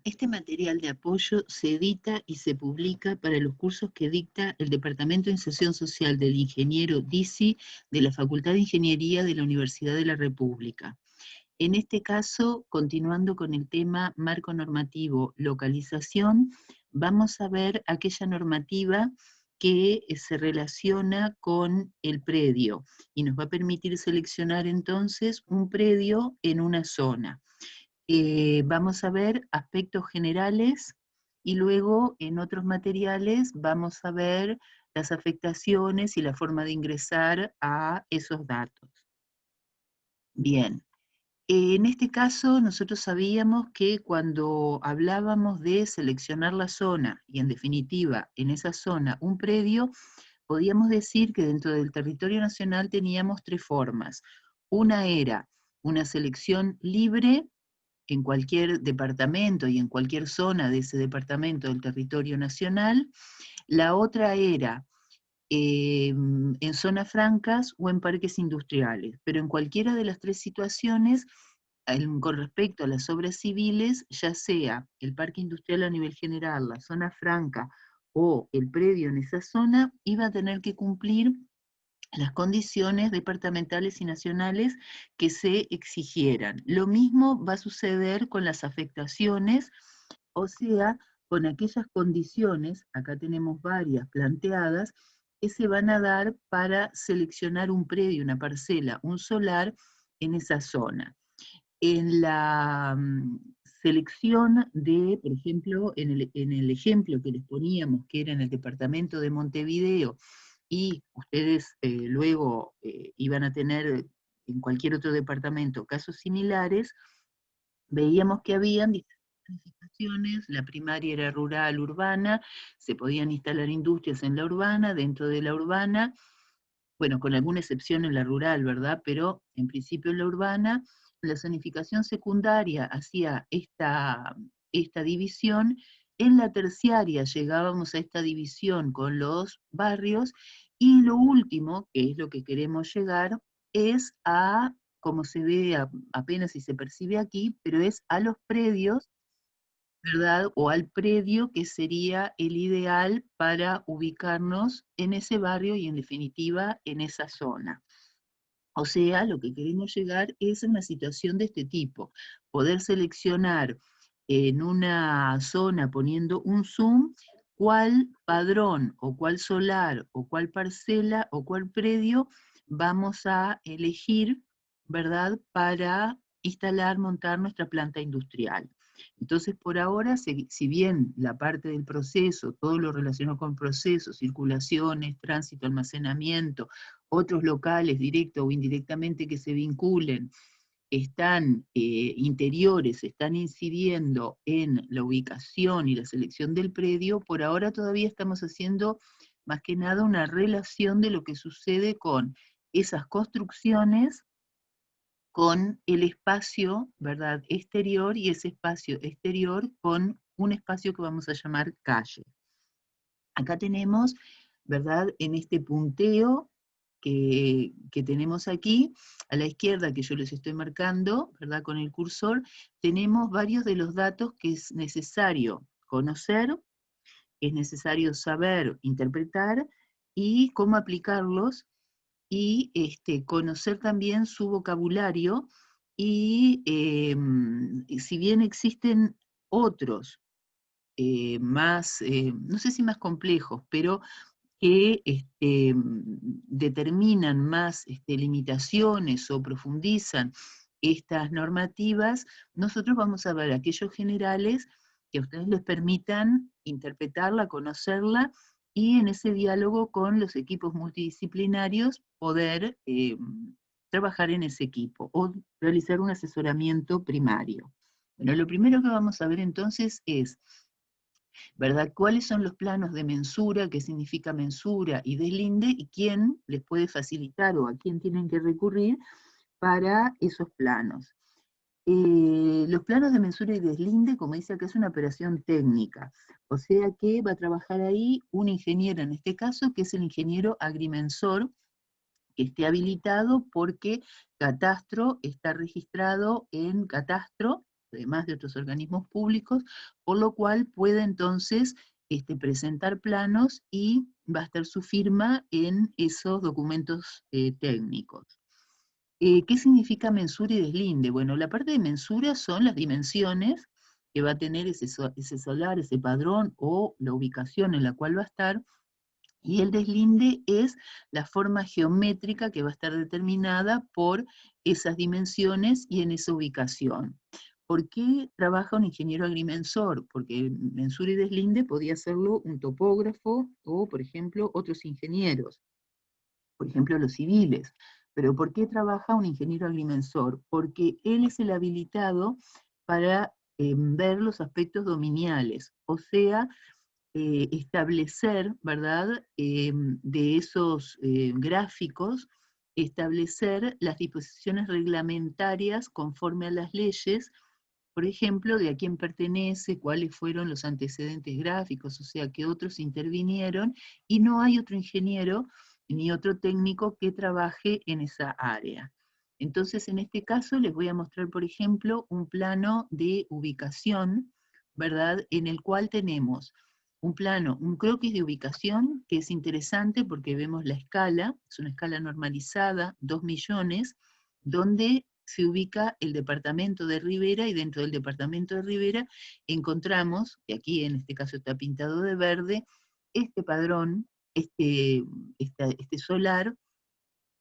Este material de apoyo se edita y se publica para los cursos que dicta el Departamento de Inserción Social del ingeniero Disi de la Facultad de Ingeniería de la Universidad de la República. En este caso, continuando con el tema marco normativo localización, vamos a ver aquella normativa que se relaciona con el predio y nos va a permitir seleccionar entonces un predio en una zona. Vamos a ver aspectos generales y luego en otros materiales vamos a ver las afectaciones y la forma de ingresar a esos datos. Bien, en este caso nosotros sabíamos que cuando hablábamos de seleccionar la zona y en definitiva en esa zona un predio, podíamos decir que dentro del territorio nacional teníamos tres formas. Una era una selección libre en cualquier departamento y en cualquier zona de ese departamento del territorio nacional. La otra era en zonas francas o en parques industriales, pero en cualquiera de las tres situaciones, con respecto a las obras civiles, ya sea el parque industrial a nivel general, la zona franca o el predio en esa zona, iba a tener que cumplir las condiciones departamentales y nacionales que se exigieran. Lo mismo va a suceder con las afectaciones, o sea, con aquellas condiciones, acá tenemos varias planteadas, que se van a dar para seleccionar un predio, una parcela, un solar en esa zona. En la selección de, por ejemplo, en el ejemplo que les poníamos, que era en el departamento de Montevideo, y ustedes luego iban a tener en cualquier otro departamento casos similares, veíamos que habían distintas clasificaciones, la primaria era rural, urbana, se podían instalar industrias en la urbana, dentro de la urbana, bueno, con alguna excepción en la rural, ¿verdad? Pero en principio en la urbana, la zonificación secundaria hacía esta división, en la terciaria llegábamos a esta división con los barrios, y lo último, que es lo que queremos llegar, es a, como se ve apenas si se percibe aquí, pero es a los predios, ¿verdad? O al predio que sería el ideal para ubicarnos en ese barrio y en definitiva en esa zona. O sea, lo que queremos llegar es a una situación de este tipo, poder seleccionar en una zona poniendo un zoom cuál padrón o cuál solar o cuál parcela o cuál predio vamos a elegir, ¿verdad? Para instalar, montar nuestra planta industrial. Entonces, por ahora, si bien la parte del proceso, todo lo relacionado con procesos, circulaciones, tránsito, almacenamiento, otros locales, directo o indirectamente, que se vinculen, están interiores, están incidiendo en la ubicación y la selección del predio, por ahora todavía estamos haciendo más que nada una relación de lo que sucede con esas construcciones, con el espacio, ¿verdad?, exterior, y ese espacio exterior con un espacio que vamos a llamar calle. Acá tenemos, ¿verdad?, en este punteo que tenemos aquí, a la izquierda que yo les estoy marcando, ¿verdad?, con el cursor, tenemos varios de los datos que es necesario conocer, es necesario saber interpretar y cómo aplicarlos, y conocer también su vocabulario, y si bien existen otros más, no sé si más complejos, pero que determinan más limitaciones o profundizan estas normativas, nosotros vamos a ver aquellos generales que a ustedes les permitan interpretarla, conocerla, y en ese diálogo con los equipos multidisciplinarios poder trabajar en ese equipo o realizar un asesoramiento primario. Bueno, lo primero que vamos a ver entonces es, ¿verdad?, cuáles son los planos de mensura, qué significa mensura y deslinde, y quién les puede facilitar o a quién tienen que recurrir para esos planos. Los planos de mensura y deslinde, como dice acá, es una operación técnica, o sea que va a trabajar ahí un ingeniero, en este caso, que es el ingeniero agrimensor, que esté habilitado porque Catastro está registrado en Catastro, además de otros organismos públicos, por lo cual puede entonces presentar planos y va a estar su firma en esos documentos técnicos. ¿Qué significa mensura y deslinde? Bueno, la parte de mensura son las dimensiones que va a tener ese solar, ese padrón o la ubicación en la cual va a estar, y el deslinde es la forma geométrica que va a estar determinada por esas dimensiones y en esa ubicación. ¿Por qué trabaja un ingeniero agrimensor? Porque mensura y deslinde podía hacerlo un topógrafo o, por ejemplo, otros ingenieros, por ejemplo, los civiles. Pero ¿por qué trabaja un ingeniero agrimensor? Porque él es el habilitado para ver los aspectos dominiales, o sea, establecer, ¿verdad?, de esos gráficos, establecer las disposiciones reglamentarias conforme a las leyes, por ejemplo, de a quién pertenece, cuáles fueron los antecedentes gráficos, o sea, que otros intervinieron, y no hay otro ingeniero ni otro técnico que trabaje en esa área. Entonces, en este caso, les voy a mostrar, por ejemplo, un plano de ubicación, ¿verdad?, en el cual tenemos un plano, un croquis de ubicación, que es interesante porque vemos la escala, es una escala normalizada, 2 millones, donde se ubica el departamento de Rivera, y dentro del departamento de Rivera encontramos, que aquí en este caso está pintado de verde, este padrón, este solar,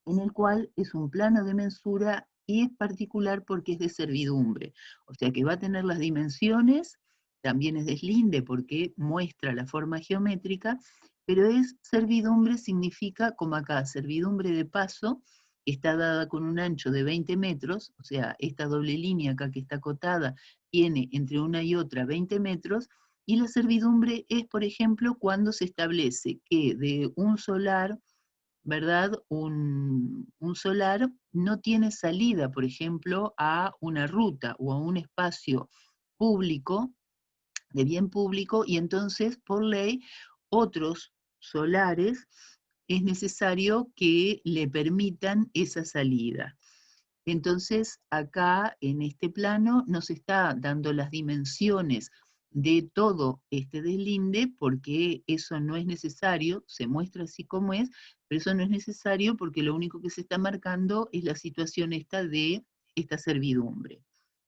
en el cual es un plano de mensura y es particular porque es de servidumbre. O sea que va a tener las dimensiones, también es deslinde porque muestra la forma geométrica, pero es servidumbre, significa, como acá, servidumbre de paso, está dada con un ancho de 20 metros, o sea, esta doble línea acá que está acotada tiene entre una y otra 20 metros, y la servidumbre es, por ejemplo, cuando se establece que de un solar, ¿verdad?, un solar no tiene salida, por ejemplo, a una ruta o a un espacio público, de bien público, y entonces, por ley, otros solares es necesario que le permitan esa salida. Entonces, acá en este plano nos está dando las dimensiones de todo este deslinde, porque eso no es necesario, se muestra así como es, pero eso no es necesario porque lo único que se está marcando es la situación esta de esta servidumbre.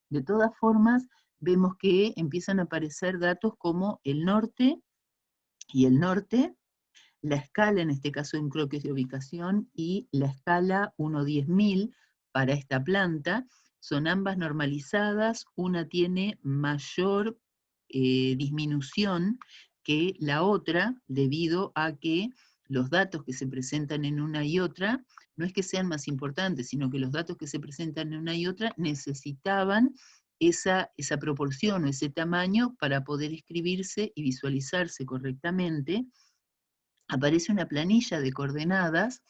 De todas formas, vemos que empiezan a aparecer datos como el norte y el norte, la escala, en este caso en croquis de ubicación, y la escala 1/10.000 para esta planta, son ambas normalizadas, una tiene mayor disminución que la otra, debido a que los datos que se presentan en una y otra, no es que sean más importantes, sino que los datos que se presentan en una y otra necesitaban esa proporción o ese tamaño para poder escribirse y visualizarse correctamente. Aparece una planilla de coordenadas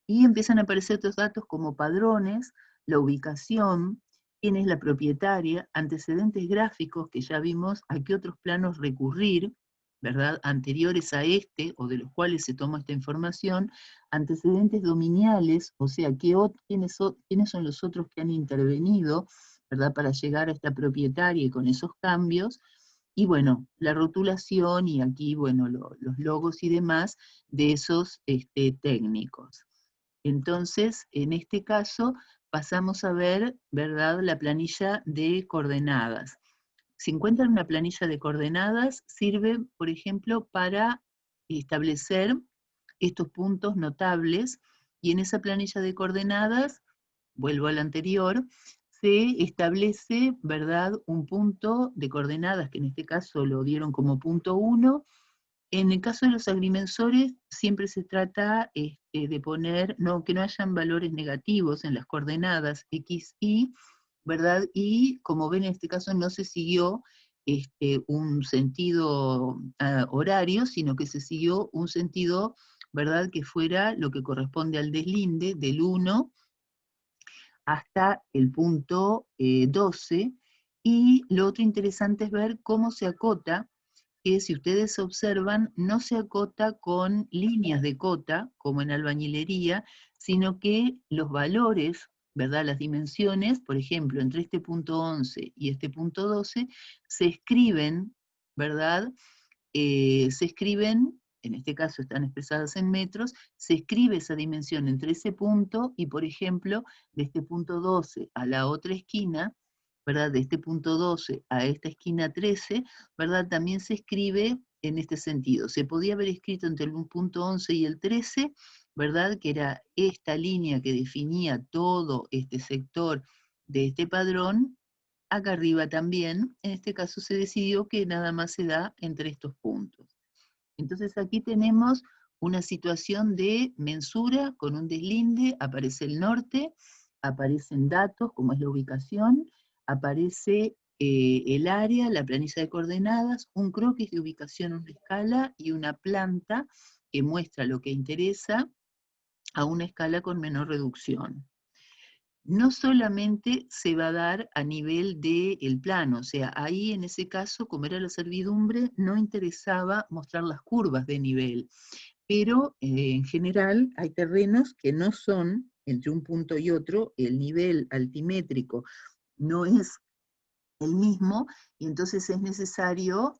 y empiezan a aparecer otros datos como padrones, la ubicación, quién es la propietaria, antecedentes gráficos, que ya vimos a qué otros planos recurrir, ¿verdad?, anteriores a este, o de los cuales se toma esta información, antecedentes dominiales, o sea, quiénes son los otros que han intervenido, ¿verdad?, para llegar a esta propietaria y con esos cambios. Y bueno, la rotulación y aquí, bueno, los logos y demás de esos técnicos. Entonces, en este caso, pasamos a ver, ¿verdad?, la planilla de coordenadas. Si encuentran una planilla de coordenadas, sirve, por ejemplo, para establecer estos puntos notables, y en esa planilla de coordenadas, vuelvo al anterior, se establece, ¿verdad?, un punto de coordenadas, que en este caso lo dieron como punto 1. En el caso de los agrimensores, siempre se trata de poner, que no hayan valores negativos en las coordenadas X, Y, ¿verdad? Y como ven, en este caso no se siguió un sentido horario, sino que se siguió un sentido, ¿verdad?, que fuera lo que corresponde al deslinde del 1 hasta el punto 12, y lo otro interesante es ver cómo se acota, que si ustedes observan, no se acota con líneas de cota, como en albañilería, sino que los valores ¿verdad? Las dimensiones, por ejemplo, entre este punto 11 y este punto 12, se escriben, ¿verdad? Se escriben, en este caso están expresadas en metros, se escribe esa dimensión entre ese punto y, por ejemplo, de este punto 12 a la otra esquina, ¿verdad? De este punto 12 a esta esquina 13, ¿verdad? También se escribe en este sentido. Se podía haber escrito entre el punto 11 y el 13, ¿verdad? Que era esta línea que definía todo este sector de este padrón. Acá arriba también, en este caso se decidió que nada más se da entre estos puntos. Entonces aquí tenemos una situación de mensura con un deslinde, aparece el norte, aparecen datos como es la ubicación, aparece el área, la planilla de coordenadas, un croquis de ubicación, una escala y una planta que muestra lo que interesa a una escala con menor reducción. No solamente se va a dar a nivel del plano, o sea, ahí en ese caso, como era la servidumbre, no interesaba mostrar las curvas de nivel, pero en general hay terrenos que no son, entre un punto y otro, el nivel altimétrico no es el mismo, y entonces es necesario,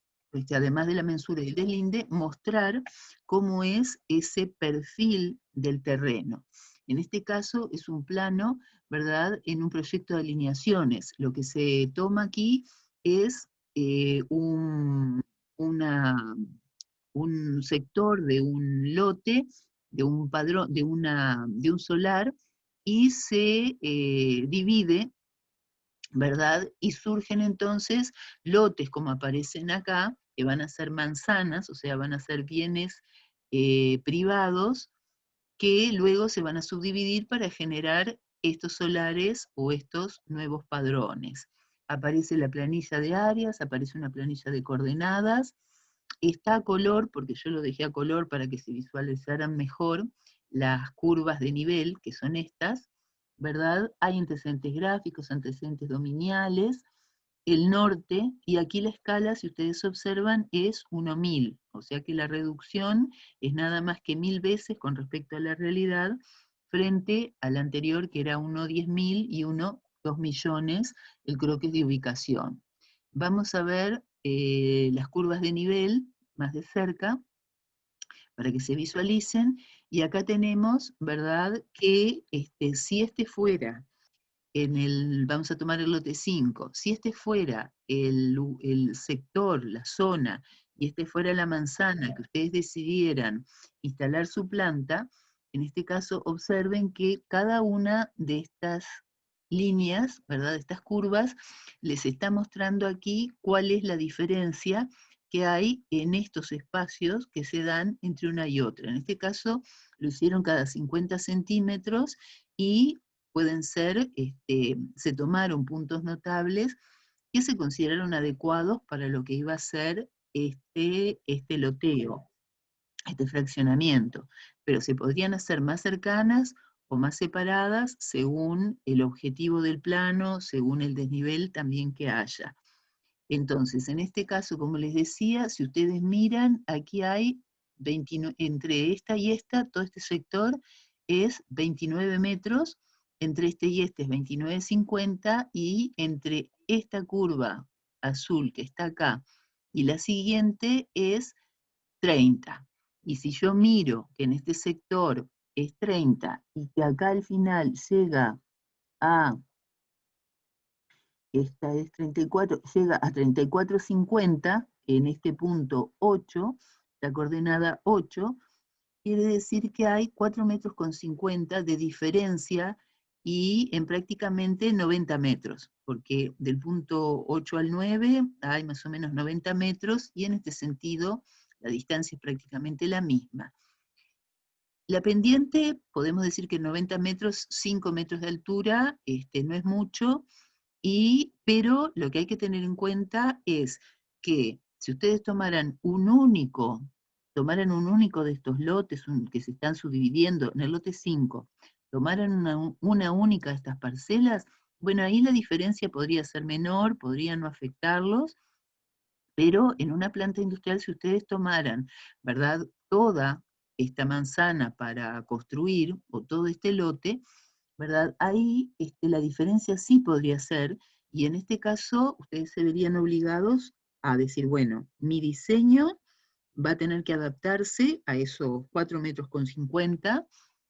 además de la mensura y el deslinde, mostrar cómo es ese perfil del terreno. En este caso es un plano, ¿verdad?, en un proyecto de alineaciones. Lo que se toma aquí es un sector de un lote, de un padrón, de un solar, y se divide, ¿verdad? Y surgen entonces lotes como aparecen acá, que van a ser manzanas, o sea, van a ser bienes privados, que luego se van a subdividir para generar estos solares o estos nuevos padrones. Aparece la planilla de áreas, aparece una planilla de coordenadas, está a color, porque yo lo dejé a color para que se visualizaran mejor las curvas de nivel, que son estas, ¿verdad? Hay antecedentes gráficos, antecedentes dominiales, el norte, y aquí la escala, si ustedes observan, es 1.000, o sea que la reducción es nada más que 1000 veces con respecto a la realidad, frente al anterior que era 1 10.000 y 2 millones, el croquis de ubicación. Vamos a ver las curvas de nivel más de cerca, para que se visualicen, y acá tenemos, ¿verdad?, que si este fuera vamos a tomar el lote 5, si este fuera el sector, la zona, y este fuera la manzana que ustedes decidieran instalar su planta, en este caso observen que cada una de estas líneas, ¿verdad?, de estas curvas, les está mostrando aquí cuál es la diferencia que hay en estos espacios que se dan entre una y otra. En este caso lo hicieron cada 50 centímetros y pueden ser, se tomaron puntos notables que se consideraron adecuados para lo que iba a ser este loteo, este fraccionamiento, pero se podrían hacer más cercanas o más separadas según el objetivo del plano, según el desnivel también que haya. Entonces, en este caso, como les decía, si ustedes miran, aquí hay 29, entre esta y esta, todo este sector es 29 metros, entre este y este es 29,50, y entre esta curva azul que está acá y la siguiente es 30. Y si yo miro que en este sector es 30 y que acá al final llega a, esta es 34, llega a 34,50 en este punto 8, la coordenada 8, quiere decir que hay 4,50 metros de diferencia y en prácticamente 90 metros, porque del punto 8 al 9 hay más o menos 90 metros y en este sentido la distancia es prácticamente la misma. La pendiente, podemos decir que 90 metros, 5 metros de altura, no es mucho, pero lo que hay que tener en cuenta es que si ustedes tomaran un único de estos lotes que se están subdividiendo, en el lote 5, tomaran una única de estas parcelas, bueno, ahí la diferencia podría ser menor, podría no afectarlos, pero en una planta industrial, si ustedes tomaran, ¿verdad?, toda esta manzana para construir, o todo este lote, ¿verdad? Ahí la diferencia sí podría ser, y en este caso ustedes se verían obligados a decir, bueno, mi diseño va a tener que adaptarse a esos 4,50 metros,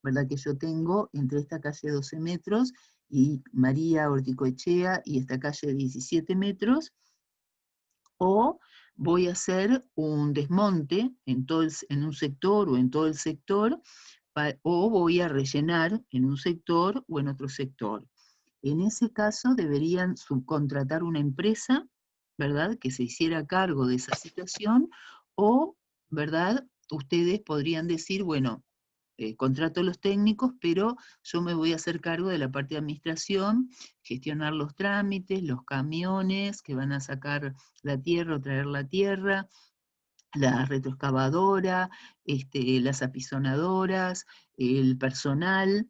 ¿verdad? Que yo tengo entre esta calle de 12 metros y María Orticoechea y esta calle de 17 metros, o voy a hacer un desmonte en un sector o en todo el sector, o voy a rellenar en un sector o en otro sector. En ese caso deberían subcontratar una empresa, ¿verdad?, que se hiciera cargo de esa situación, o, ¿verdad?, ustedes podrían decir, bueno, contrato a los técnicos, pero yo me voy a hacer cargo de la parte de administración, gestionar los trámites, los camiones que van a sacar la tierra o traer la tierra, la retroexcavadora, las apisonadoras, el personal,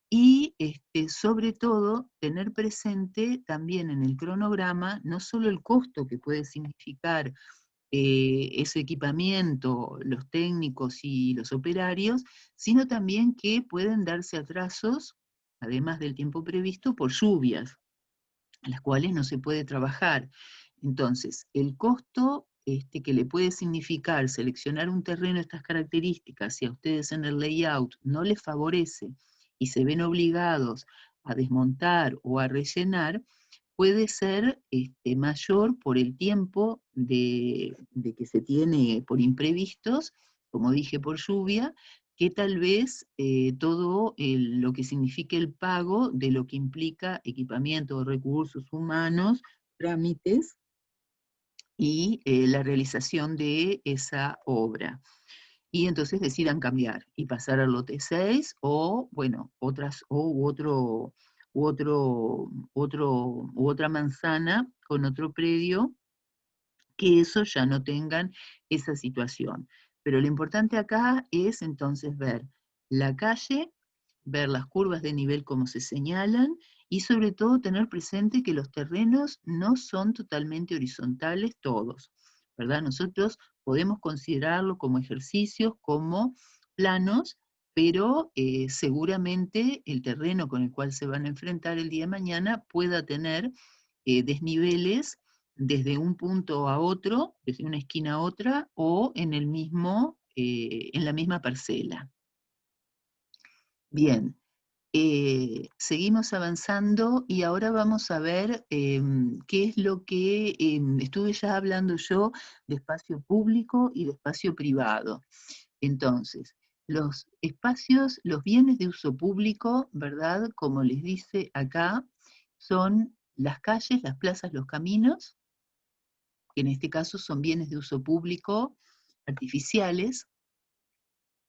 y sobre todo tener presente también en el cronograma no solo el costo que puede significar ese equipamiento, los técnicos y los operarios, sino también que pueden darse atrasos, además del tiempo previsto, por lluvias, a las cuales no se puede trabajar. Entonces, el costo que le puede significar seleccionar un terreno de estas características, si a ustedes en el layout no les favorece y se ven obligados a desmontar o a rellenar, puede ser mayor por el tiempo de que se tiene por imprevistos, como dije, por lluvia, que tal vez todo lo que signifique el pago de lo que implica equipamiento, recursos humanos, trámites y la realización de esa obra. Y entonces decidan cambiar y pasar al lote 6 o, bueno, otra manzana con otro predio, que eso ya no tengan esa situación. Pero lo importante acá es entonces ver la calle, ver las curvas de nivel como se señalan, y sobre todo tener presente que los terrenos no son totalmente horizontales todos, ¿verdad? Nosotros podemos considerarlo como ejercicios, como planos, pero seguramente el terreno con el cual se van a enfrentar el día de mañana pueda tener desniveles desde un punto a otro, desde una esquina a otra, o en la misma parcela. Bien, seguimos avanzando y ahora vamos a ver qué es lo que estuve ya hablando yo de espacio público y de espacio privado. Entonces, los espacios, los bienes de uso público, ¿verdad? Como les dice acá, son las calles, las plazas, los caminos, que en este caso son bienes de uso público artificiales,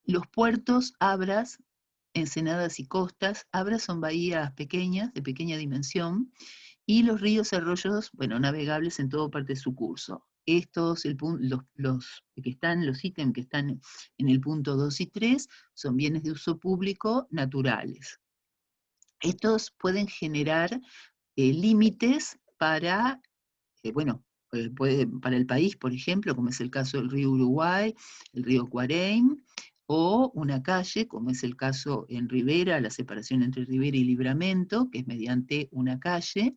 los puertos, abras, ensenadas y costas. Abras son bahías pequeñas, de pequeña dimensión, y los ríos y arroyos, bueno, navegables en todo parte de su curso. Estos, los ítems que están en el punto 2 y 3, son bienes de uso público naturales. Estos pueden generar límites para, bueno, para el país, por ejemplo, como es el caso del río Uruguay, el río Cuareim, o una calle, como es el caso en Rivera, la separación entre Rivera y Libramento, que es mediante una calle,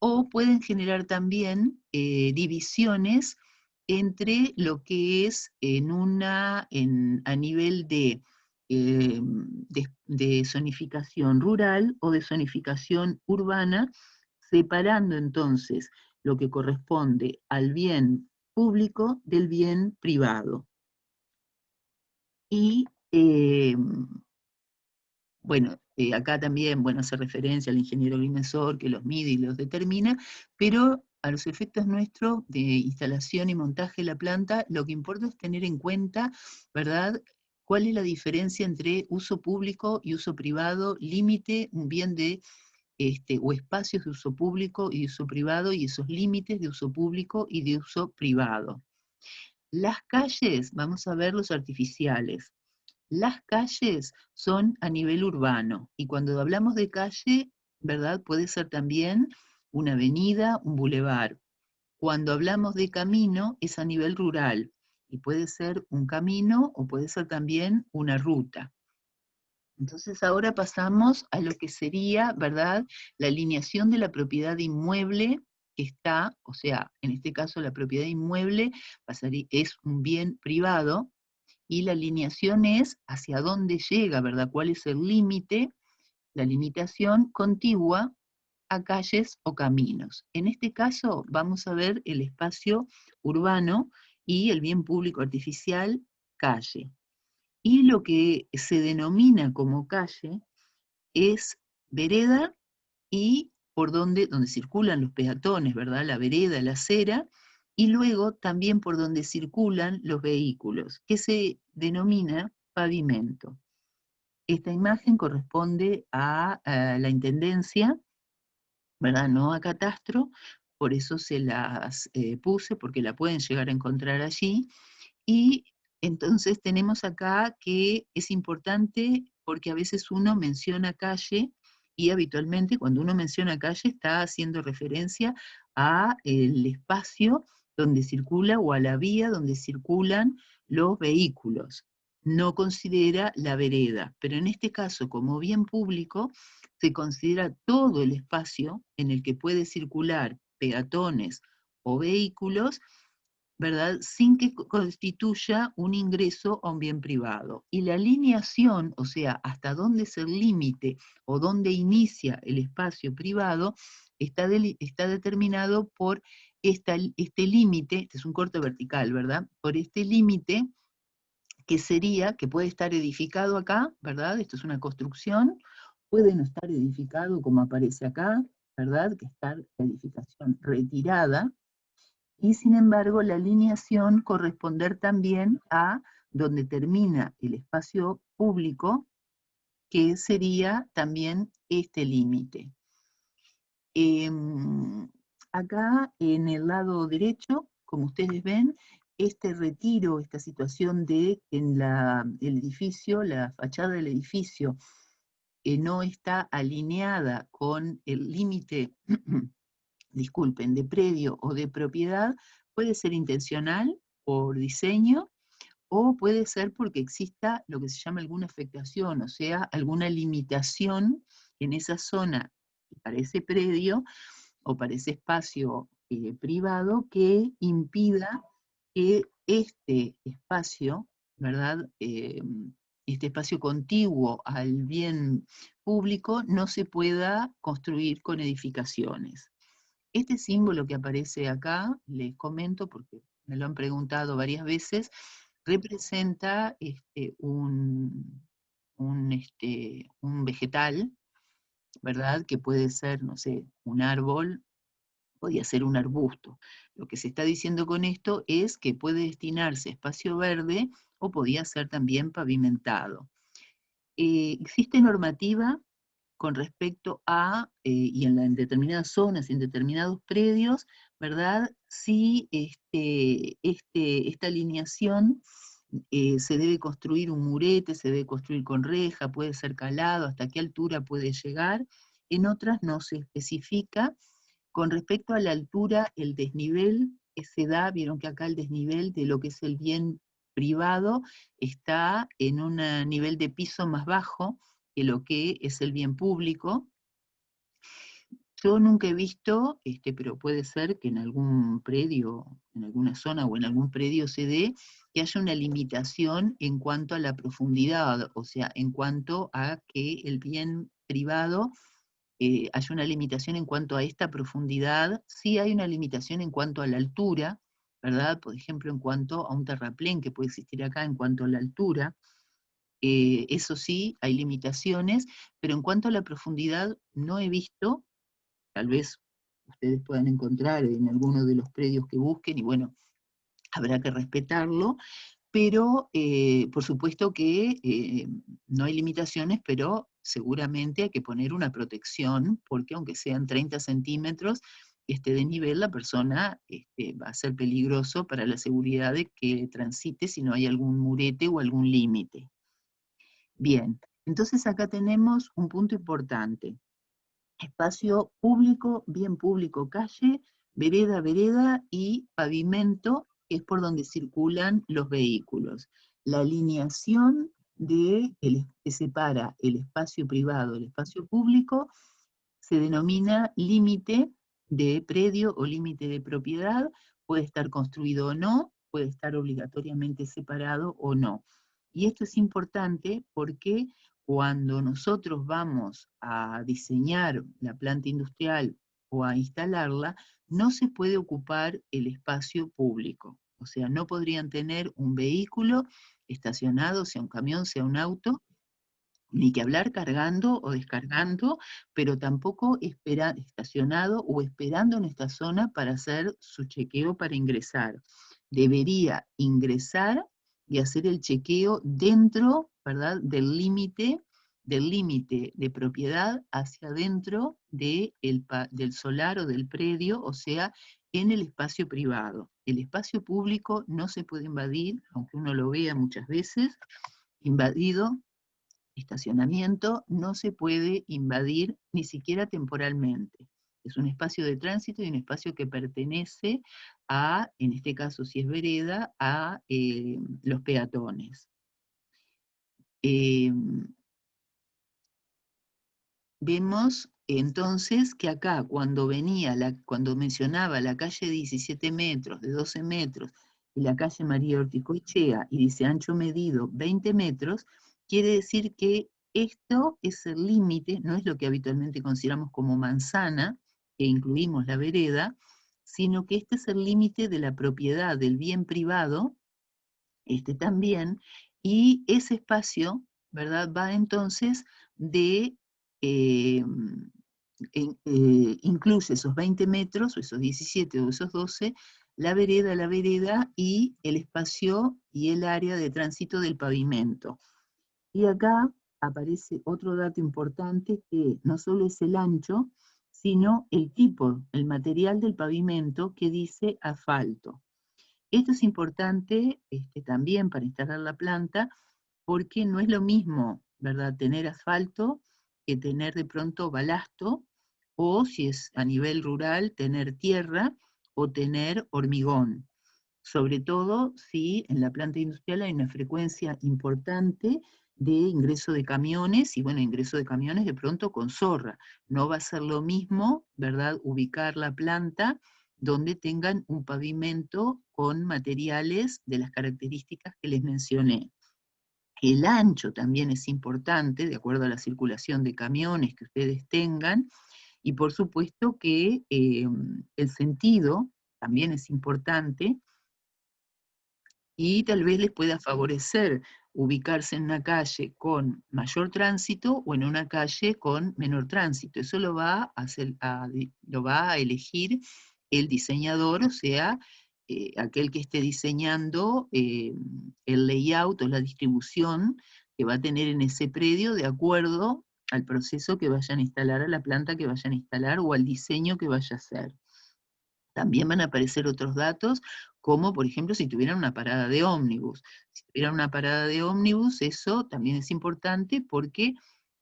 o pueden generar también divisiones entre lo que es a nivel de zonificación rural o de zonificación urbana, separando entonces lo que corresponde al bien público del bien privado. Y bueno, acá también, bueno, hace referencia al ingeniero agrimensor que los mide y los determina, pero a los efectos nuestros de instalación y montaje de la planta, lo que importa es tener en cuenta, ¿verdad?, cuál es la diferencia entre uso público y uso privado, límite, un bien o espacios de uso público y de uso privado, y esos límites de uso público y de uso privado. Las calles, vamos a ver los artificiales. Las calles son a nivel urbano, y cuando hablamos de calle, ¿verdad?, puede ser también una avenida, un bulevar. Cuando hablamos de camino, es a nivel rural, y puede ser un camino o puede ser también una ruta. Entonces ahora pasamos a lo que sería, ¿verdad?, la alineación de la propiedad inmueble que está, o sea, en este caso la propiedad inmueble es un bien privado, y la alineación es hacia dónde llega, ¿verdad?, cuál es el límite, la limitación contigua a calles o caminos. En este caso vamos a ver el espacio urbano y el bien público artificial, calle. Y lo que se denomina como calle es vereda y por donde circulan los peatones, ¿verdad? La vereda, la acera, y luego también por donde circulan los vehículos, que se denomina pavimento. Esta imagen corresponde a la intendencia, ¿verdad? No a catastro, por eso se las puse, porque la pueden llegar a encontrar allí. Y entonces tenemos acá que es importante porque a veces uno menciona calle y habitualmente cuando uno menciona calle está haciendo referencia a el espacio donde circula o a la vía donde circulan los vehículos. No considera la vereda, pero en este caso, como bien público, se considera todo el espacio en el que puede circular peatones o vehículos, ¿verdad?, sin que constituya un ingreso a un bien privado. Y la alineación, o sea, hasta dónde es el límite o dónde inicia el espacio privado, está determinado por este límite, este es un corte vertical, ¿verdad?, por este límite que sería, que puede estar edificado acá, ¿verdad?, esto es una construcción, puede no estar edificado como aparece acá, ¿verdad?, que está la edificación retirada, y sin embargo la alineación corresponder también a donde termina el espacio público, que sería también este límite. Acá en el lado derecho, como ustedes ven, este retiro, esta situación de el edificio, la fachada del edificio, no está alineada con el límite disculpen, de predio o de propiedad, puede ser intencional por diseño o puede ser porque exista lo que se llama alguna afectación, o sea, alguna limitación en esa zona para ese predio o para ese espacio privado que impida que este espacio, ¿verdad?, este espacio contiguo al bien público no se pueda construir con edificaciones. Este símbolo que aparece acá, les comento porque me lo han preguntado varias veces, representa un vegetal, ¿verdad? Que puede ser, no sé, un árbol, podría ser un arbusto. Lo que se está diciendo con esto es que puede destinarse a espacio verde o podía ser también pavimentado. Existe normativa con respecto a, y en determinadas zonas, en determinados predios, ¿verdad? Si esta alineación se debe construir un murete, se debe construir con reja, puede ser calado, hasta qué altura puede llegar. En otras no se especifica. Con respecto a la altura, el desnivel que se da, vieron que acá el desnivel de lo que es el bien privado está en un nivel de piso más bajo que lo que es el bien público. Yo nunca he visto, pero puede ser que en algún predio, en alguna zona o en algún predio se dé, que haya una limitación en cuanto a la profundidad, o sea, en cuanto a que el bien privado haya una limitación en cuanto a esta profundidad. Sí hay una limitación en cuanto a la altura, ¿verdad? Por ejemplo, en cuanto a un terraplén que puede existir acá en cuanto a la altura. Eso sí, hay limitaciones, pero en cuanto a la profundidad no he visto. Tal vez ustedes puedan encontrar en alguno de los predios que busquen, y bueno, habrá que respetarlo, pero por supuesto que no hay limitaciones, pero seguramente hay que poner una protección, porque aunque sean 30 centímetros de nivel, la persona va a ser peligroso para la seguridad de que transite si no hay algún murete o algún límite. Bien, entonces acá tenemos un punto importante. Espacio público, bien público, calle, vereda, vereda y pavimento, que es por donde circulan los vehículos. La alineación que separa el espacio privado del espacio público se denomina límite de predio o límite de propiedad, puede estar construido o no, puede estar obligatoriamente separado o no. Y esto es importante porque cuando nosotros vamos a diseñar la planta industrial o a instalarla, no se puede ocupar el espacio público. O sea, no podrían tener un vehículo estacionado, sea un camión, sea un auto, ni que hablar cargando o descargando, pero tampoco estacionado o esperando en esta zona para hacer su chequeo para ingresar. Debería ingresar y hacer el chequeo dentro, ¿verdad?, del límite de propiedad hacia adentro del solar o del predio, o sea, en el espacio privado. El espacio público no se puede invadir, aunque uno lo vea muchas veces, invadido. Estacionamiento no se puede invadir ni siquiera temporalmente. Es un espacio de tránsito y un espacio que pertenece a, en este caso si es vereda, a los peatones. Vemos entonces que acá cuando mencionaba la calle 17 metros, de 12 metros, y la calle María Orticoechea, y dice ancho medido 20 metros, quiere decir que esto es el límite, no es lo que habitualmente consideramos como manzana, que incluimos la vereda, sino que este es el límite de la propiedad del bien privado, este también, y ese espacio, ¿verdad?, va entonces de, incluye esos 20 metros, o esos 17 o esos 12, la vereda y el espacio y el área de tránsito del pavimento. Y acá aparece otro dato importante que no solo es el ancho, sino el tipo, el material del pavimento que dice asfalto. Esto es importante también para instalar la planta, porque no es lo mismo, ¿verdad?, tener asfalto que tener de pronto balasto, o si es a nivel rural, tener tierra o tener hormigón. Sobre todo si en la planta industrial hay una frecuencia importante de ingreso de camiones, y bueno, ingreso de camiones de pronto con zorra. No va a ser lo mismo, ¿verdad?, ubicar la planta donde tengan un pavimento con materiales de las características que les mencioné. El ancho también es importante, de acuerdo a la circulación de camiones que ustedes tengan, y por supuesto que el sentido también es importante, y tal vez les pueda favorecer ubicarse en una calle con mayor tránsito o en una calle con menor tránsito. Eso lo va a elegir el diseñador, o sea, aquel que esté diseñando el layout o la distribución que va a tener en ese predio de acuerdo al proceso que vayan a instalar, a la planta que vayan a instalar o al diseño que vaya a hacer. También van a aparecer otros datos, como por ejemplo si tuvieran una parada de ómnibus. Si tuvieran una parada de ómnibus, eso también es importante porque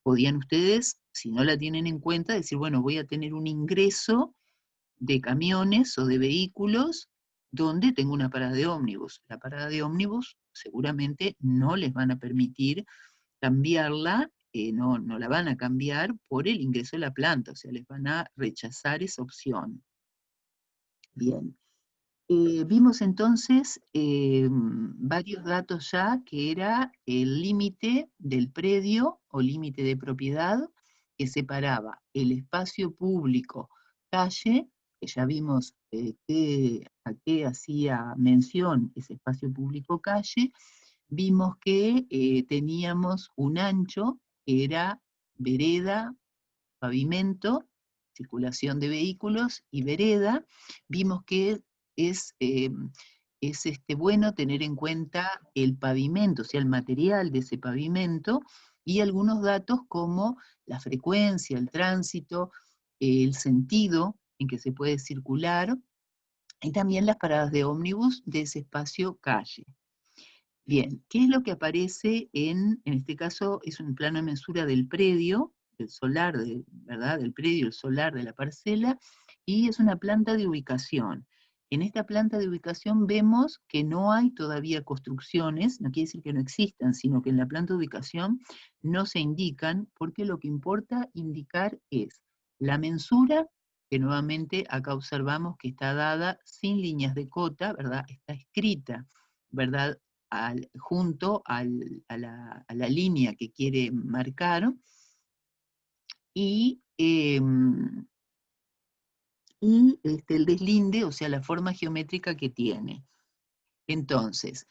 podían ustedes, si no la tienen en cuenta, decir, bueno, voy a tener un ingreso de camiones o de vehículos donde tengo una parada de ómnibus. La parada de ómnibus seguramente no les van a permitir cambiarla, no la van a cambiar por el ingreso de la planta, o sea, les van a rechazar esa opción. Bien. Vimos entonces varios datos ya, que era el límite del predio o límite de propiedad que separaba el espacio público calle, que ya vimos a qué hacía mención ese espacio público calle. Vimos que teníamos un ancho que era vereda, pavimento, circulación de vehículos y vereda. Vimos que es bueno tener en cuenta el pavimento, o sea, el material de ese pavimento, y algunos datos como la frecuencia, el tránsito, el sentido en que se puede circular, y también las paradas de ómnibus de ese espacio calle. Bien, ¿qué es lo que aparece en este caso? Es un plano de mensura del predio, del solar, ¿verdad? Del predio, el solar de la parcela, y es una planta de ubicación. En esta planta de ubicación vemos que no hay todavía construcciones, no quiere decir que no existan, sino que en la planta de ubicación no se indican, porque lo que importa indicar es la mensura, que nuevamente acá observamos que está dada sin líneas de cota, ¿verdad? Está escrita, ¿verdad? Junto a la línea que quiere marcar, y el deslinde, o sea, la forma geométrica que tiene. Entonces,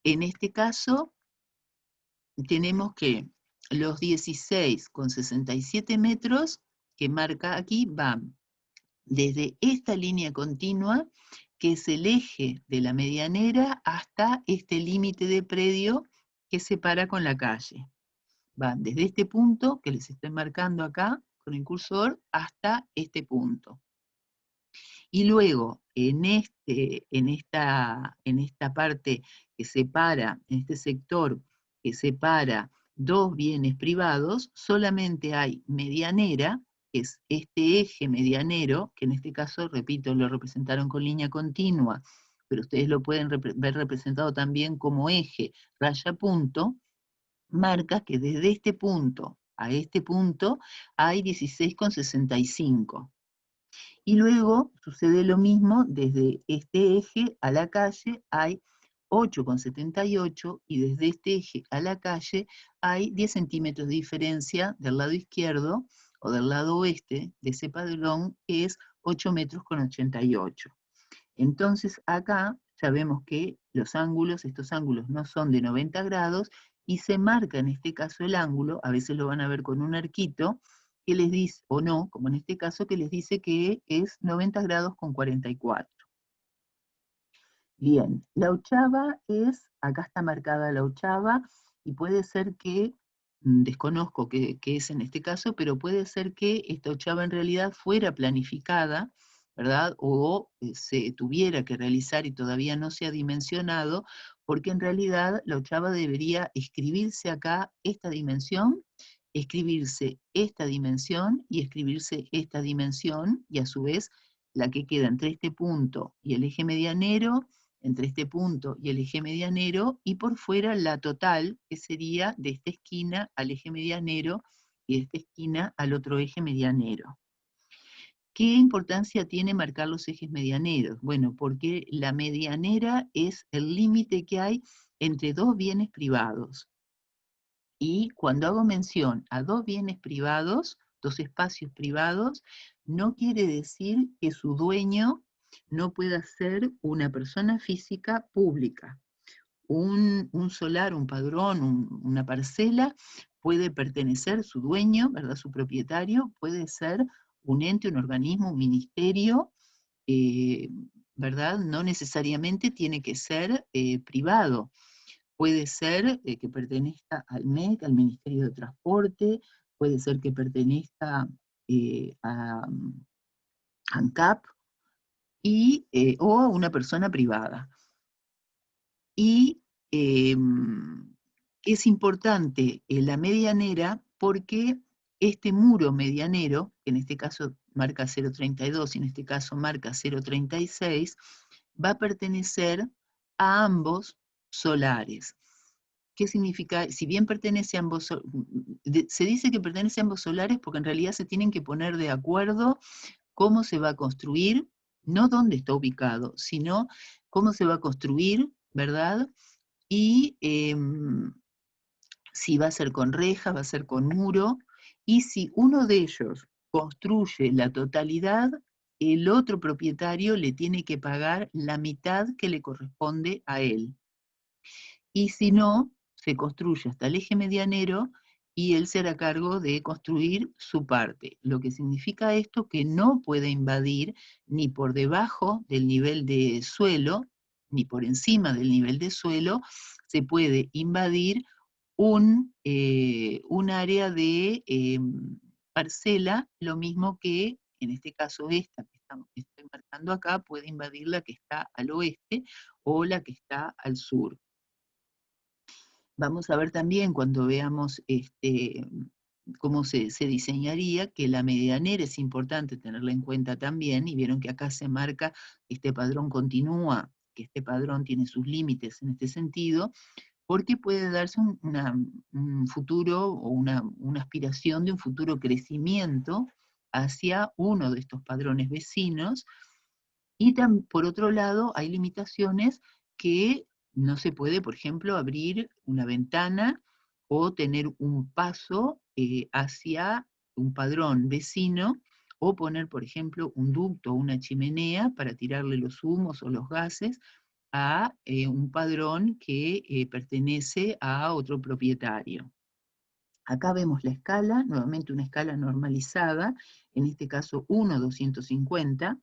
en este caso, tenemos que los 16,67 metros que marca aquí van desde esta línea continua, que es el eje de la medianera, hasta este límite de predio que separa con la calle. Van desde este punto, que les estoy marcando acá con el cursor, hasta este punto. Y luego, en esta parte que separa, en este sector que separa dos bienes privados, solamente hay medianera, que es este eje medianero, que en este caso, repito, lo representaron con línea continua, pero ustedes lo pueden ver representado también como eje raya punto, marca que desde este punto a este punto hay 16,65. Y luego sucede lo mismo, desde este eje a la calle hay 8,78 y desde este eje a la calle hay 10 centímetros de diferencia del lado izquierdo o del lado oeste de ese padrón, que es 8 metros con 88. Entonces acá ya vemos que estos ángulos no son de 90 grados y se marca en este caso el ángulo, a veces lo van a ver con un arquito, que les dice, o no, como en este caso, que les dice que es 90 grados con 44. Bien, la ochava acá está marcada la ochava, y puede ser que, desconozco qué es en este caso, pero puede ser que esta ochava en realidad fuera planificada, ¿verdad? O se tuviera que realizar y todavía no se ha dimensionado, porque en realidad la ochava debería escribirse acá esta dimensión, escribirse esta dimensión y escribirse esta dimensión, y a su vez la que queda entre este punto y el eje medianero, entre este punto y el eje medianero, y por fuera la total, que sería de esta esquina al eje medianero y de esta esquina al otro eje medianero. ¿Qué importancia tiene marcar los ejes medianeros? Bueno, porque la medianera es el límite que hay entre dos bienes privados. Y cuando hago mención a dos bienes privados, dos espacios privados, no quiere decir que su dueño no pueda ser una persona física pública. Un solar, un padrón, una parcela, puede pertenecer, su dueño, ¿verdad? Su propietario, puede ser un ente, un organismo, un ministerio, eh, ¿verdad? No necesariamente tiene que ser privado. Puede ser que pertenezca al MEC, al Ministerio de Transporte, puede ser que pertenezca a ANCAP, o a una persona privada. Y eh, es importante la medianera porque este muro medianero, que en este caso marca 0,32 y en este caso marca 0,36, va a pertenecer a ambos solares. ¿Qué significa? Si bien pertenece a ambos, se dice que pertenece a ambos solares porque en realidad se tienen que poner de acuerdo cómo se va a construir, no dónde está ubicado, sino cómo se va a construir, ¿verdad? Y si va a ser con reja, va a ser con muro, y si uno de ellos construye la totalidad, el otro propietario le tiene que pagar la mitad que le corresponde a él. Y si no, se construye hasta el eje medianero y él se hará cargo de construir su parte. Lo que significa esto que no puede invadir ni por debajo del nivel de suelo, ni por encima del nivel de suelo, se puede invadir un área de parcela, lo mismo que en este caso esta que estoy marcando acá, puede invadir la que está al oeste o la que está al sur. Vamos a ver también cuando veamos cómo se diseñaría, que la medianera es importante tenerla en cuenta también, y vieron que acá se marca que este padrón continúa, que este padrón tiene sus límites en este sentido, porque puede darse un futuro o una aspiración de un futuro crecimiento hacia uno de estos padrones vecinos, y por otro lado hay limitaciones que no se puede, por ejemplo, abrir una ventana o tener un paso hacia un padrón vecino, o poner, por ejemplo, un ducto o una chimenea para tirarle los humos o los gases a un padrón que pertenece a otro propietario. Acá vemos la escala, nuevamente una escala normalizada, en este caso 1:250,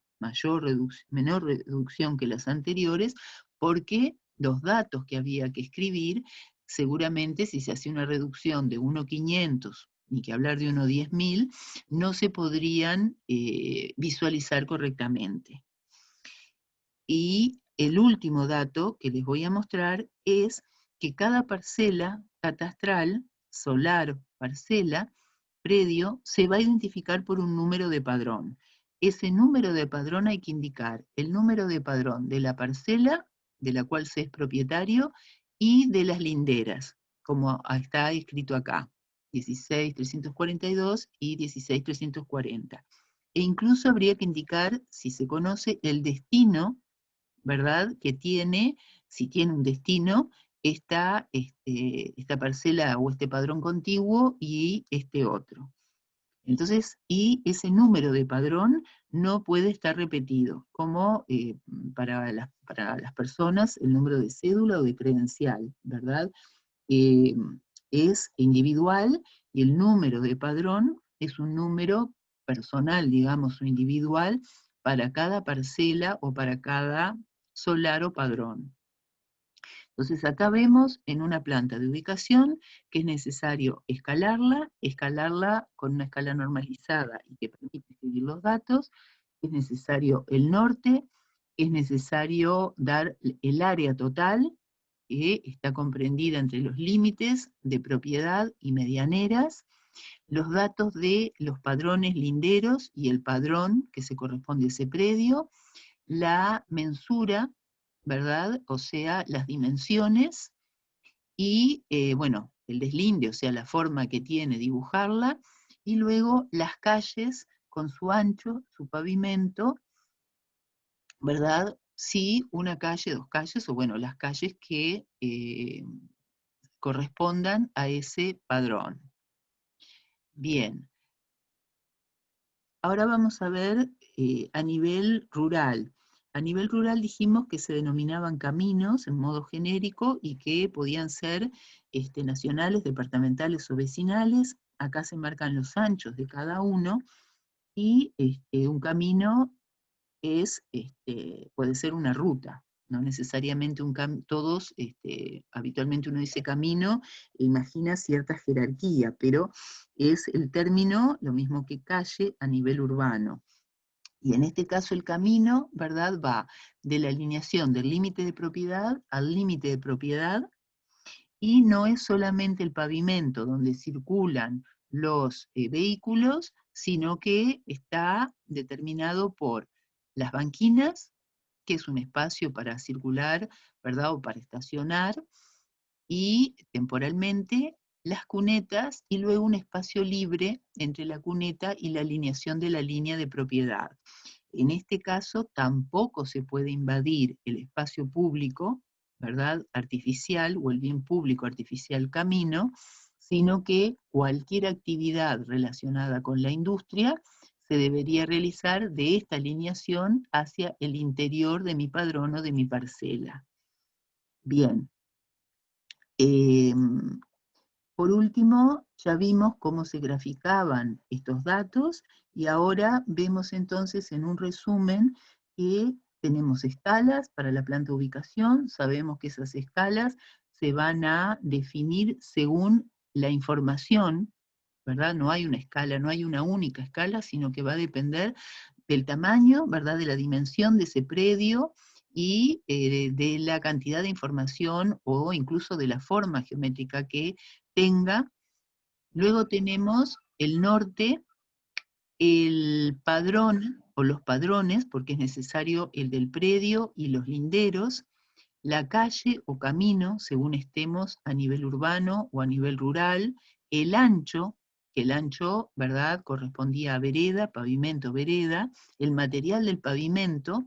menor reducción que las anteriores, porque los datos que había que escribir, seguramente si se hacía una reducción de 1:500, ni que hablar de 1:10.000, no se podrían visualizar correctamente. Y el último dato que les voy a mostrar es que cada parcela catastral, solar, parcela, predio, se va a identificar por un número de padrón. Ese número de padrón hay que indicar el número de padrón de la parcela de la cual se es propietario y de las linderas, como está escrito acá, 16.342 y 16.340. E incluso habría que indicar, si se conoce, el destino, ¿verdad?, que tiene, si tiene un destino, esta parcela o este padrón contiguo y este otro. Entonces, y ese número de padrón no puede estar repetido, como para las personas el número de cédula o de credencial, ¿verdad? Eh, es individual, y el número de padrón es un número personal, digamos, o individual, para cada parcela o para cada solar o padrón. Entonces acá vemos en una planta de ubicación que es necesario escalarla con una escala normalizada y que permite escribir los datos. Es necesario el norte, es necesario dar el área total, que está comprendida entre los límites de propiedad y medianeras, los datos de los padrones linderos y el padrón que se corresponde a ese predio, la mensura, ¿verdad? O sea, las dimensiones, y bueno, el deslinde, o sea, la forma que tiene dibujarla, y luego las calles con su ancho, su pavimento, ¿verdad? Sí, una calle, dos calles, o bueno, las calles que correspondan a ese padrón. Bien, ahora vamos a ver a nivel rural. A nivel rural dijimos que se denominaban caminos en modo genérico y que podían ser nacionales, departamentales o vecinales. Acá se marcan los anchos de cada uno, y un camino puede ser una ruta, no necesariamente todos, habitualmente uno dice camino e imagina cierta jerarquía, pero es el término lo mismo que calle a nivel urbano. Y en este caso el camino, ¿verdad?, va de la alineación del límite de propiedad al límite de propiedad, y no es solamente el pavimento donde circulan los vehículos, sino que está determinado por las banquinas, que es un espacio para circular, ¿verdad?, o para estacionar, y temporalmente las cunetas, y luego un espacio libre entre la cuneta y la alineación de la línea de propiedad. En este caso tampoco se puede invadir el espacio público, ¿verdad?, artificial, o el bien público artificial camino, sino que cualquier actividad relacionada con la industria se debería realizar de esta alineación hacia el interior de mi padrón o de mi parcela. Bien. Por último, ya vimos cómo se graficaban estos datos, y ahora vemos entonces en un resumen que tenemos escalas para la planta de ubicación. Sabemos que esas escalas se van a definir según la información, ¿verdad? No hay una escala, no hay una única escala, sino que va a depender del tamaño, ¿verdad?, de la dimensión de ese predio, y de la cantidad de información o incluso de la forma geométrica que tenga Luego tenemos el norte, el padrón o los padrones, porque es necesario el del predio y los linderos, la calle o camino, según estemos a nivel urbano o a nivel rural, el ancho, que el ancho, ¿verdad?, correspondía a vereda, pavimento, vereda, el material del pavimento,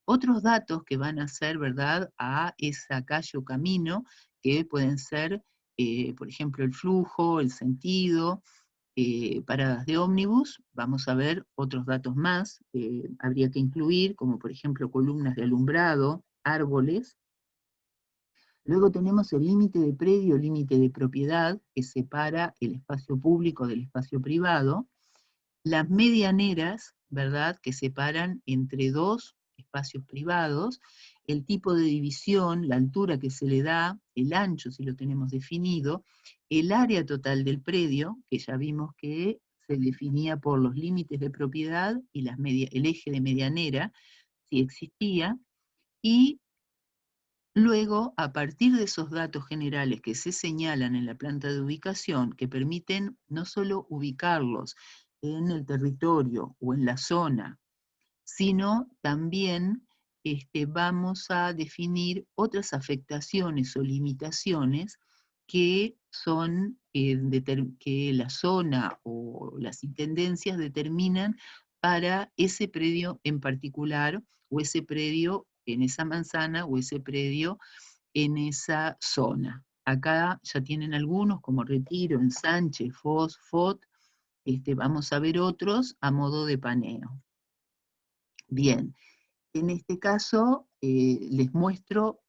otros datos que van a ser, ¿verdad?, a esa calle o camino, que pueden ser, por ejemplo, el flujo, el sentido, paradas de ómnibus, vamos a ver otros datos más, habría que incluir, como por ejemplo columnas de alumbrado, árboles. Luego tenemos el límite de predio, límite de propiedad, que separa el espacio público del espacio privado. Las medianeras, ¿verdad?, que separan entre dos espacios privados, el tipo de división, la altura que se le da, el ancho si lo tenemos definido, el área total del predio, que ya vimos que se definía por los límites de propiedad y el eje de medianera, si existía, y luego, a partir de esos datos generales que se señalan en la planta de ubicación, que permiten no solo ubicarlos en el territorio o en la zona, sino también vamos a definir otras afectaciones o limitaciones que son que la zona o las intendencias determinan para ese predio en particular, o ese predio en esa manzana, o ese predio en esa zona. Acá ya tienen algunos, como Retiro, Ensanche, Foz, FOT, vamos a ver otros a modo de paneo. Bien, en este caso les muestro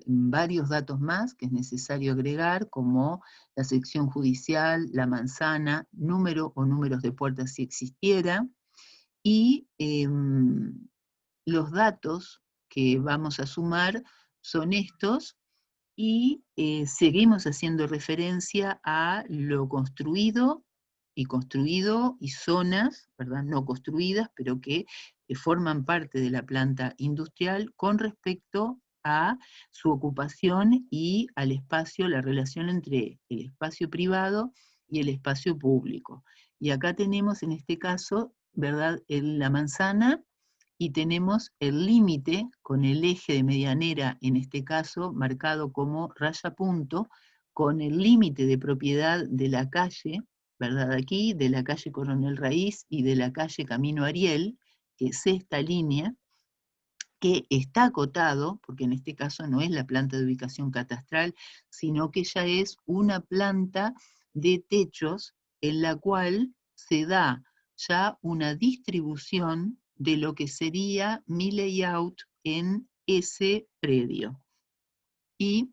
varios datos más que es necesario agregar, como la sección judicial, la manzana, número o números de puertas si existiera, y los datos que vamos a sumar son estos, y seguimos haciendo referencia a lo construido y zonas, ¿verdad?, no construidas, pero que forman parte de la planta industrial con respecto a su ocupación y al espacio, la relación entre el espacio privado y el espacio público. Y acá tenemos en este caso, ¿verdad?, la manzana, y tenemos el límite con el eje de medianera, en este caso marcado como raya punto, con el límite de propiedad de la calle, ¿verdad?, aquí, de la calle Coronel Raíz y de la calle Camino Ariel, que es esta línea, que está acotado, porque en este caso no es la planta de ubicación catastral, sino que ya es una planta de techos en la cual se da ya una distribución de lo que sería mi layout en ese predio. Y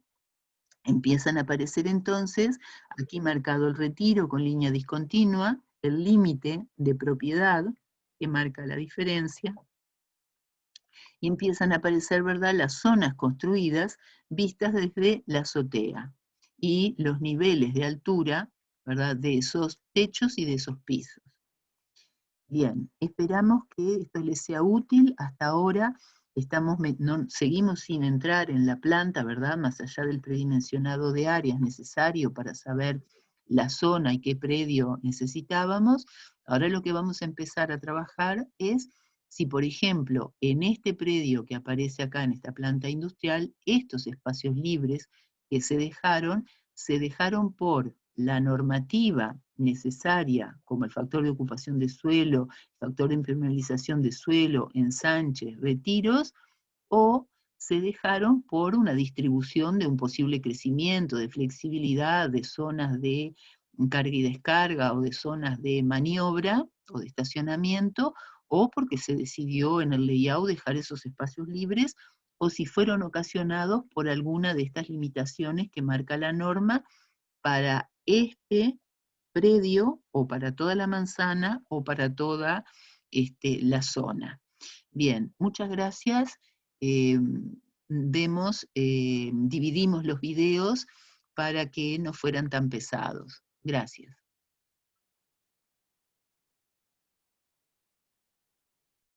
empiezan a aparecer entonces, aquí marcado el retiro con línea discontinua, el límite de propiedad, que marca la diferencia, y empiezan a aparecer, ¿verdad?, las zonas construidas vistas desde la azotea, y los niveles de altura, ¿verdad?, de esos techos y de esos pisos. Bien, esperamos que esto les sea útil. Hasta ahora seguimos sin entrar en la planta, ¿verdad?, más allá del predimensionado de áreas necesario para saber la zona y qué predio necesitábamos. Ahora lo que vamos a empezar a trabajar es si, por ejemplo, en este predio que aparece acá en esta planta industrial, estos espacios libres que se dejaron por la normativa necesaria, como el factor de ocupación de suelo, factor de impermeabilización de suelo, ensanches, retiros, o se dejaron por una distribución de un posible crecimiento, de flexibilidad, de zonas de carga y descarga, o de zonas de maniobra o de estacionamiento, o porque se decidió en el layout dejar esos espacios libres, o si fueron ocasionados por alguna de estas limitaciones que marca la norma para este predio, o para toda la manzana, o para toda la zona. Bien, muchas gracias. Dividimos los videos para que no fueran tan pesados. Gracias.